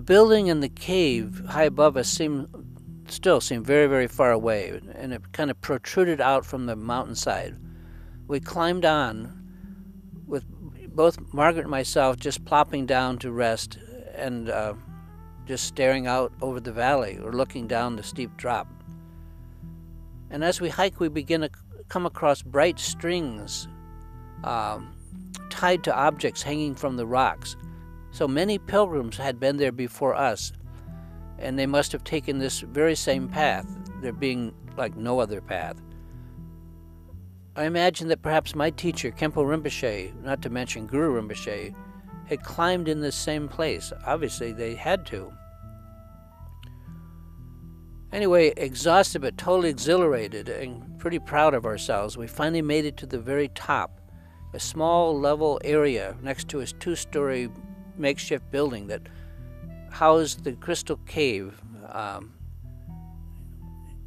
building and the cave high above us still seemed very, very far away, and it kind of protruded out from the mountainside. We climbed on, with both Margaret and myself just plopping down to rest and just staring out over the valley or looking down the steep drop. And as we hike, we begin to come across bright strings tied to objects hanging from the rocks. So many pilgrims had been there before us, and they must have taken this very same path, there being like no other path. I imagine that perhaps my teacher, Khenpo Rinpoche, not to mention Guru Rinpoche, had climbed in this same place. Obviously, they had to. Anyway, exhausted but totally exhilarated and pretty proud of ourselves, we finally made it to the very top, a small level area next to a 2-story makeshift building that housed the crystal cave,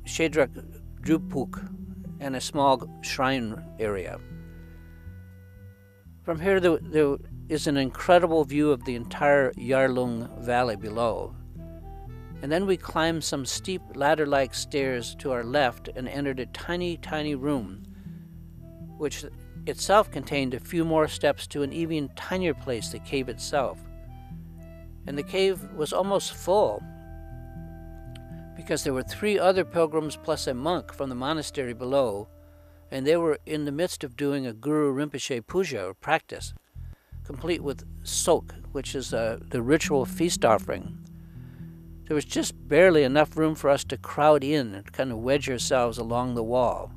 Shel Drak, and a small shrine area. From here, there is an incredible view of the entire Yarlung Valley below. And then we climbed some steep ladder-like stairs to our left and entered a tiny, tiny room, which itself contained a few more steps to an even tinier place, the cave itself. And the cave was almost full, because there were 3 other pilgrims plus a monk from the monastery below, and they were in the midst of doing a Guru Rinpoche puja, or practice, complete with sok, which is the ritual feast offering. There was just barely enough room for us to crowd in and kind of wedge ourselves along the wall.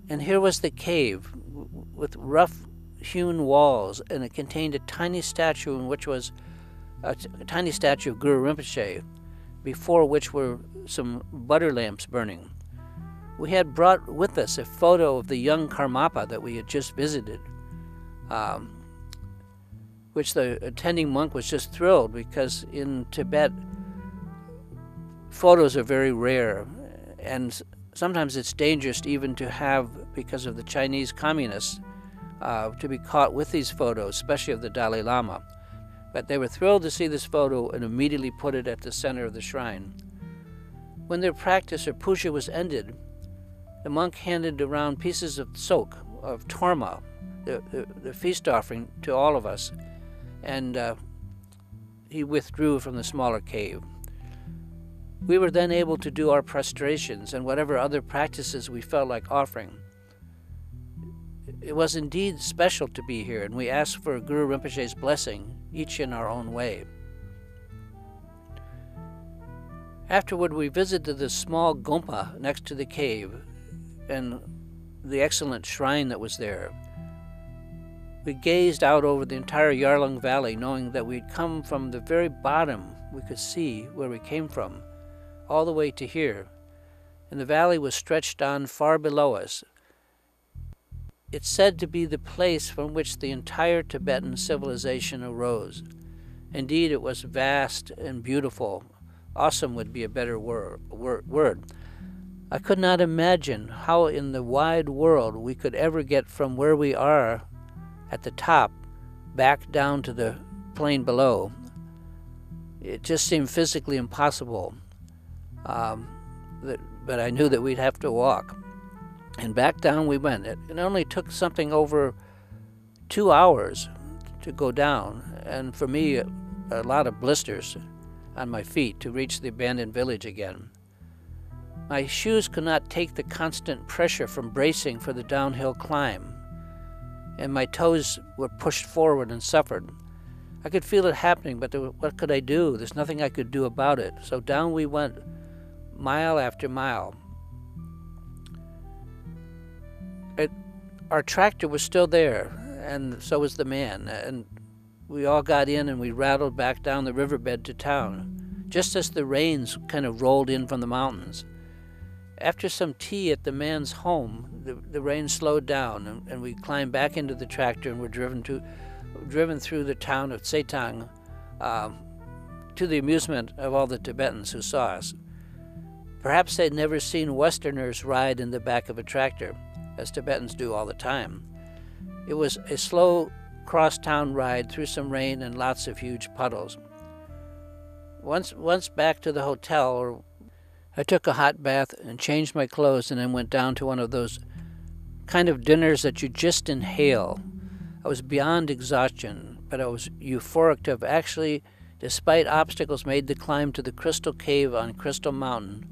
And here was the cave, with rough-hewn walls, and it contained a tiny statue in which was a tiny statue of Guru Rinpoche, before which were some butter lamps burning. We had brought with us a photo of the young Karmapa that we had just visited, which the attending monk was just thrilled, because in Tibet, photos are very rare, and sometimes it's dangerous even to have, because of the Chinese communists, to be caught with these photos, especially of the Dalai Lama. But they were thrilled to see this photo and immediately put it at the center of the shrine. When their practice or puja was ended, the monk handed around pieces of sok, of terma, the feast offering, to all of us, and he withdrew from the smaller cave. We were then able to do our prostrations and whatever other practices we felt like offering. It was indeed special to be here, and we asked for Guru Rinpoche's blessing, each in our own way. Afterward, we visited the small gompa next to the cave and the excellent shrine that was there. We gazed out over the entire Yarlung Valley, knowing that we'd come from the very bottom. We could see where we came from, all the way to here, and the valley was stretched on far below us. It's said to be the place from which the entire Tibetan civilization arose. Indeed, it was vast and beautiful. Awesome would be a better word. I could not imagine how in the wide world we could ever get from where we are at the top back down to the plain below. It just seemed physically impossible. But I knew that we'd have to walk. And back down we went. It only took something over 2 hours to go down, and for me, a lot of blisters on my feet to reach the abandoned village again. My shoes could not take the constant pressure from bracing for the downhill climb, and my toes were pushed forward and suffered. I could feel it happening, but what could I do? There's nothing I could do about it. So down we went, mile after mile. Our tractor was still there, and so was the man, and we all got in and we rattled back down the riverbed to town, just as the rains kind of rolled in from the mountains. After some tea at the man's home, the rain slowed down, and we climbed back into the tractor and were driven through the town of Setang, to the amusement of all the Tibetans who saw us. Perhaps they'd never seen Westerners ride in the back of a tractor, as Tibetans do all the time. It was a slow cross-town ride through some rain and lots of huge puddles. Once back to the hotel, I took a hot bath and changed my clothes, and then went down to one of those kind of dinners that you just inhale. I was beyond exhaustion, but I was euphoric to have actually, despite obstacles, made the climb to the Crystal Cave on Crystal Mountain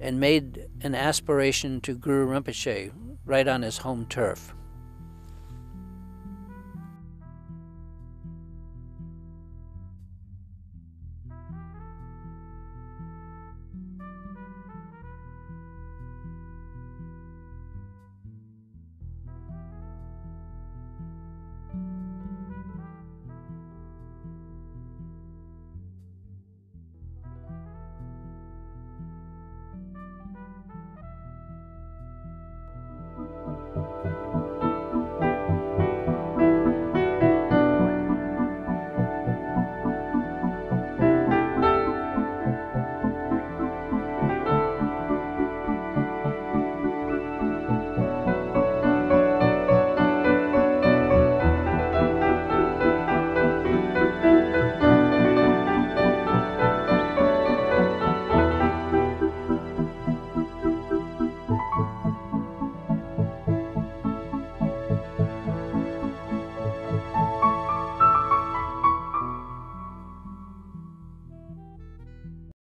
and made an aspiration to Guru Rinpoche right on his home turf.